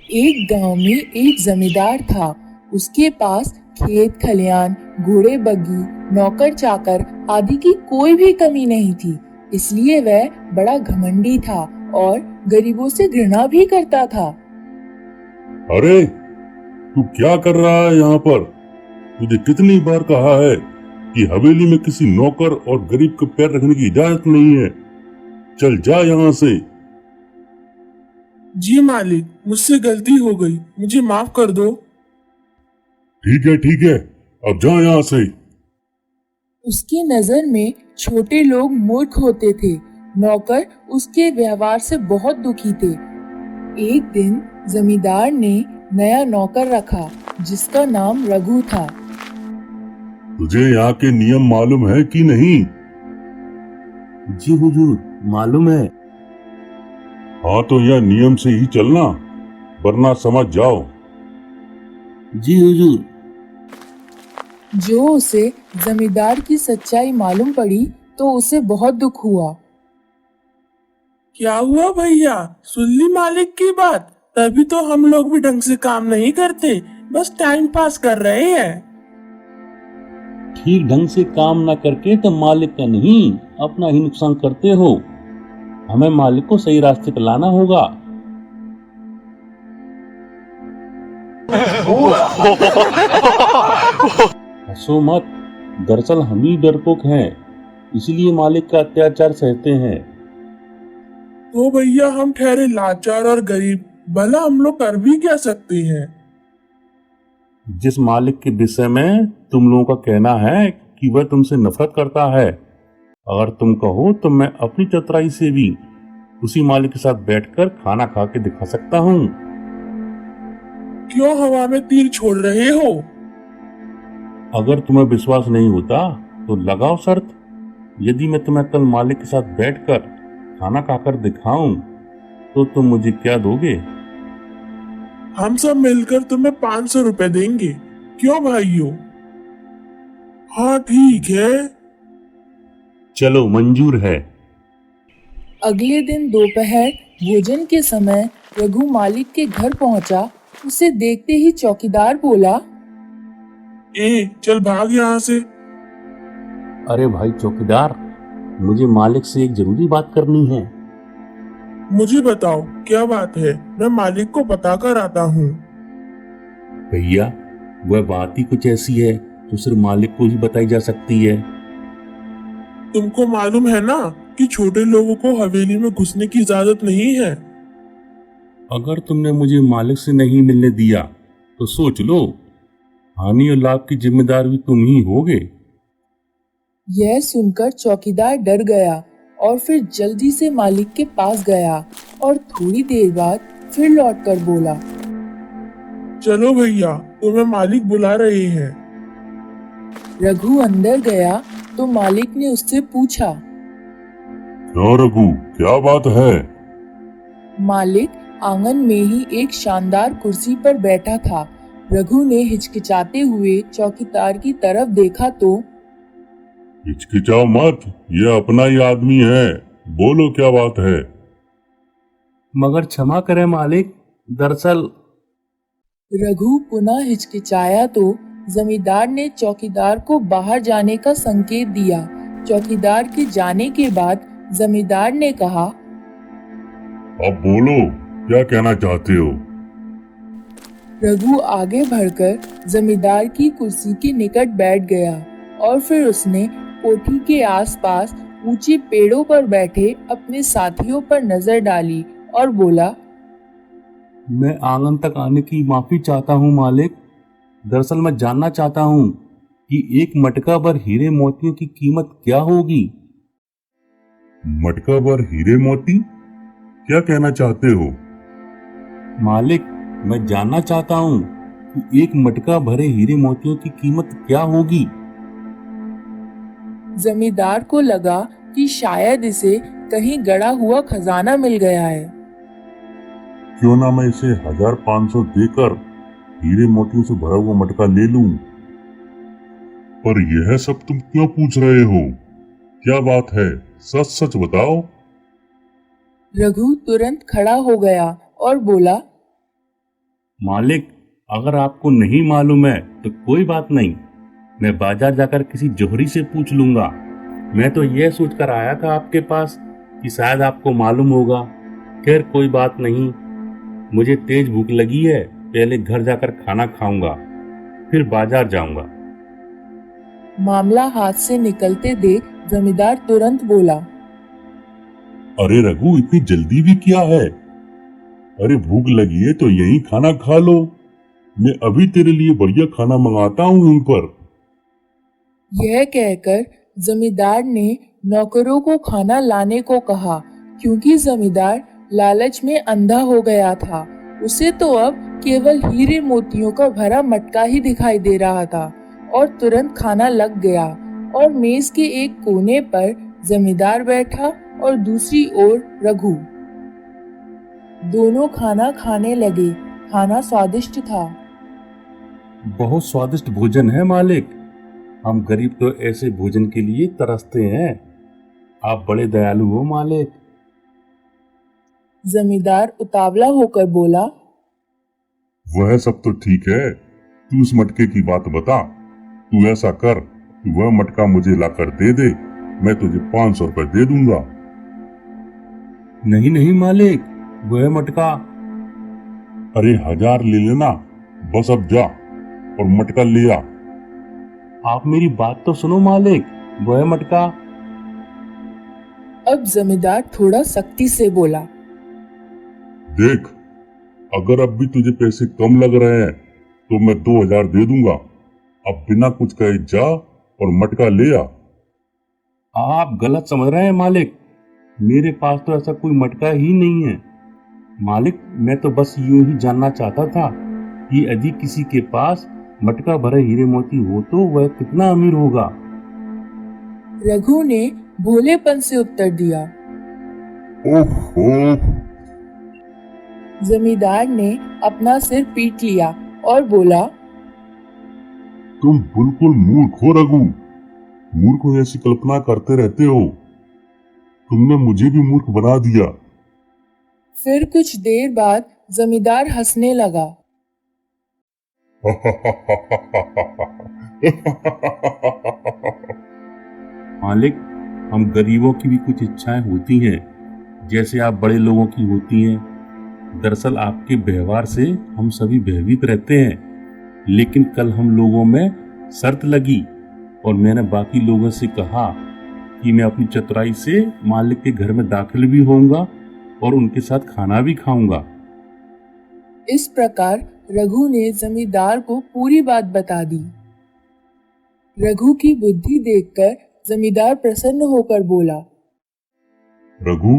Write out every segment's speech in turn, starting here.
एक गांव में एक जमींदार था। उसके पास खेत खलियान, घोड़े बग्गी, नौकर चाकर आदि की कोई भी कमी नहीं थी। इसलिए वह बड़ा घमंडी था और गरीबों से घृणा भी करता था। अरे, तू क्या कर रहा है यहाँ पर? तुझे कितनी बार कहा है कि हवेली में किसी नौकर और गरीब के पैर रखने की इजाजत नहीं है। चल जा यहाँ से। जी मालिक, मुझसे गलती हो गई, मुझे माफ कर दो। ठीक है, अब जा यहाँ से। उसकी नजर में छोटे लोग मूर्ख होते थे। नौकर उसके व्यवहार से बहुत दुखी थे। एक दिन जमींदार ने नया नौकर रखा जिसका नाम रघु था। तुझे यहाँ के नियम मालूम है कि नहीं? जी हुजूर, मालूम है। हाँ, तो यह नियम से ही चलना, वरना समझ जाओ। जी हुजूर। जो उसे जमींदार की सच्चाई मालूम पड़ी तो उसे बहुत दुख हुआ। क्या हुआ भैया, सुन ली मालिक की बात? तभी तो हम लोग भी ढंग से काम नहीं करते, बस टाइम पास कर रहे हैं। ठीक ढंग से काम ना करके तो मालिक का नहीं, अपना ही नुकसान करते हो। हमें मालिक को सही रास्ते पर लाना होगा। हंसो मत, दरअसल हम ही डरपोक हैं, इसलिए मालिक का अत्याचार सहते हैं। तो भैया हम ठहरे लाचार और गरीब, भला हम लोग कर भी क्या सकते हैं? जिस मालिक के विषय में तुम लोगों का कहना है कि वह तुमसे नफरत करता है, अगर तुम कहो तो मैं अपनी चतुराई से भी उसी मालिक के साथ बैठकर खाना खा के दिखा सकता हूँ। क्यों हवा में तीर छोड़ रहे हो? अगर तुम्हें विश्वास नहीं होता तो लगाओ शर्त। यदि मैं तुम्हें कल मालिक के साथ बैठकर खाना खाकर दिखाऊं तो तुम मुझे क्या दोगे? हम सब मिलकर तुम्हें 500 रुपए देंगे। क्यों भाइयों? हाँ ठीक है। चलो, मंजूर है। अगले दिन दोपहर भोजन के समय रघु मालिक के घर पहुंचा। उसे देखते ही चौकीदार बोला, चल भाग यहाँ से। अरे भाई चौकीदार, मुझे मालिक से एक जरूरी बात करनी है। मुझे बताओ क्या बात है, मैं मालिक को बता कर आता हूँ। भैया, वह बात ही कुछ ऐसी है जो सिर्फ मालिक को ही बताई जा सकती है। तुमको मालूम है ना कि छोटे लोगों को हवेली में घुसने की इजाजत नहीं है। अगर तुमने मुझे मालिक से नहीं मिलने दिया तो सोच लो, हानि और लाभ की जिम्मेदार भी तुम ही होगे। यह सुनकर चौकीदार डर गया और फिर जल्दी से मालिक के पास गया और थोड़ी देर बाद फिर लौटकर बोला, चलो भैया, तुम्हें मालिक बुला रहे हैं। रघु अंदर गया तो मालिक ने उससे पूछा। क्यों रघु, क्या बात है? मालिक आंगन में ही एक शानदार कुर्सी पर बैठा था। रघु ने हिचकिचाते हुए चौकीदार की तरफ देखा तो हिचकिचाओ मत, ये अपना ही आदमी है। बोलो क्या बात है? मगर क्षमा करें मालिक, दरअसल। रघु पुनः हिचकिचाया तो जमींदार ने चौकीदार को बाहर जाने का संकेत दिया। चौकीदार के जाने के बाद जमींदार ने कहा, अब बोलो, क्या कहना चाहते हो? रघु आगे बढ़कर जमींदार की कुर्सी के निकट बैठ गया और फिर उसने कोठी के आसपास ऊंचे पेड़ों पर बैठे अपने साथियों पर नजर डाली और बोला, मैं आंगन तक आने की माफी चाहता हूँ मालिक। दरअसल मैं जानना चाहता हूँ कि एक मटका भर हीरे मोतियों की कीमत क्या होगी। मटका भर हीरे मोती? क्या कहना चाहते हो? मालिक, मैं जानना चाहता हूँ कि एक मटका भरे हीरे मोतियों की कीमत क्या होगी। जमींदार को लगा कि शायद इसे कहीं गड़ा हुआ खजाना मिल गया है। क्यों ना मैं इसे 1500 देकर हीरे मोतियों से भरा हुआ मटका ले लूं। पर यह सब तुम क्यों पूछ रहे हो? क्या बात है, सच सच बताओ। रघु तुरंत खड़ा हो गया और बोला, मालिक, अगर आपको नहीं मालूम है तो कोई बात नहीं, मैं बाजार जाकर किसी जोहरी से पूछ लूंगा। मैं तो यह सोचकर आया था आपके पास कि शायद आपको मालूम होगा। खैर कोई बात नहीं, मुझे तेज भूख लगी है, पहले घर जाकर खाना खाऊंगा, फिर बाजार जाऊंगा। मामला हाथ से निकलते देख जमींदार तुरंत बोला। अरे रघु, इतनी जल्दी भी क्या है? अरे भूख लगी है तो यही खाना खा लो। मैं अभी तेरे लिए बढ़िया खाना मंगाता हूँ यहीं पर। यह कहकर जमींदार ने नौकरों को खाना लाने को कहा, क्योंकि जमींदार लालच में अंधा हो गया था। उसे तो अब केवल हीरे मोतियों का भरा मटका ही दिखाई दे रहा था और तुरंत खाना लग गया और मेज के एक कोने पर जमींदार बैठा और दूसरी ओर रघु। दोनों खाना खाने लगे। खाना स्वादिष्ट था। बहुत स्वादिष्ट भोजन है मालिक, हम गरीब तो ऐसे भोजन के लिए तरसते हैं। आप बड़े दयालु हो मालिक। जमींदार उतावला होकर बोला। वह सब तो ठीक है, तू उस मटके की बात बता। तू ऐसा कर कि वह मटका मुझे लाकर दे दे, मैं तुझे 500 रुपए दे दूंगा। नहीं नहीं मालिक, वह मटका। अरे 1000 ले लेना, बस अब जा और मटका ले आ। आप मेरी बात तो सुनो मालिक, वह मटका। अब जमींदार थोड़ा सख्ती से बोला। देख, अगर अब भी तुझे पैसे कम लग रहे हैं तो मैं 2000 दे दूंगा। अब बिना कुछ कहे जा और मटका ले आ। आप गलत समझ रहे हैं मालिक, मेरे पास तो ऐसा कोई मटका ही नहीं है। मालिक, मैं तो बस यूं ही जानना चाहता था कि यदि किसी के पास मटका भरे हीरे मोती हो तो वह कितना अमीर होगा। रघु ने भोलेपन से उत्तर दिया। ओहो, जमींदार ने अपना सिर पीट लिया और बोला। तुम बिल्कुल मूर्ख हो रघु। मूर्ख ऐसी कल्पना करते रहते हो। तुमने मुझे भी मूर्ख बना दिया। फिर कुछ देर बाद जमींदार हंसने लगा। मालिक, हम गरीबों की भी कुछ इच्छाएं होती हैं, जैसे आप बड़े लोगों की होती हैं। दरअसल आपके व्यवहार से हम सभी भयभीत रहते हैं, लेकिन कल हम लोगों में शर्त लगी और मैंने बाकी लोगों से कहा कि मैं अपनी चतुराई से मालिक के घर में दाखिल भी होऊंगा और उनके साथ खाना भी खाऊंगा। इस प्रकार रघु ने जमींदार को पूरी बात बता दी। रघु की बुद्धि देखकर जमींदार प्रसन्न होकर बोला। रघु,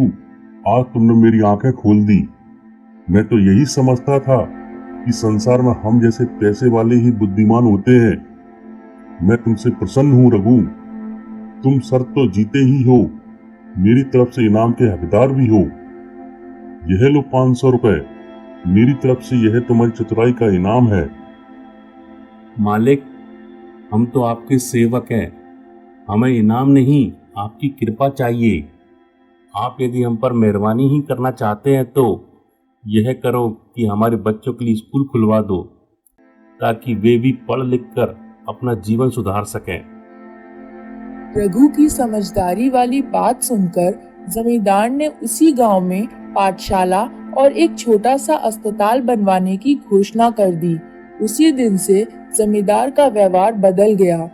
आज तुमने मेरी आंखें खोल दी। मैं तो यही समझता था कि संसार में हम जैसे पैसे वाले ही बुद्धिमान होते हैं। मैं तुमसे प्रसन्न हूँ रघु। तुम शर्त तो जीते ही हो, मेरी तरफ से इनाम के हकदार भी हो। यह लो 500 रुपए, मेरी तरफ से यह तुम्हारी चतुराई का इनाम है। मालिक, हम तो आपके सेवक हैं, हमें इनाम नहीं आपकी कृपा चाहिए। आप यदि हम पर मेहरबानी ही करना चाहते हैं तो यह करो कि हमारे बच्चों के लिए स्कूल खुलवा दो, ताकि वे भी पढ़ लिख कर अपना जीवन सुधार सकें। रघु की समझदारी वाली बात सुनकर जमींदार ने उसी गांव में पाठशाला और एक छोटा सा अस्पताल बनवाने की घोषणा कर दी। उसी दिन से जमींदार का व्यवहार बदल गया।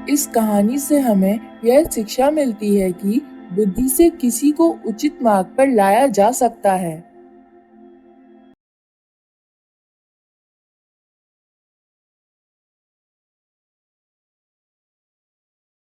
इस कहानी से हमें यह शिक्षा मिलती है कि बुद्धि से किसी को उचित मार्ग पर लाया जा सकता है।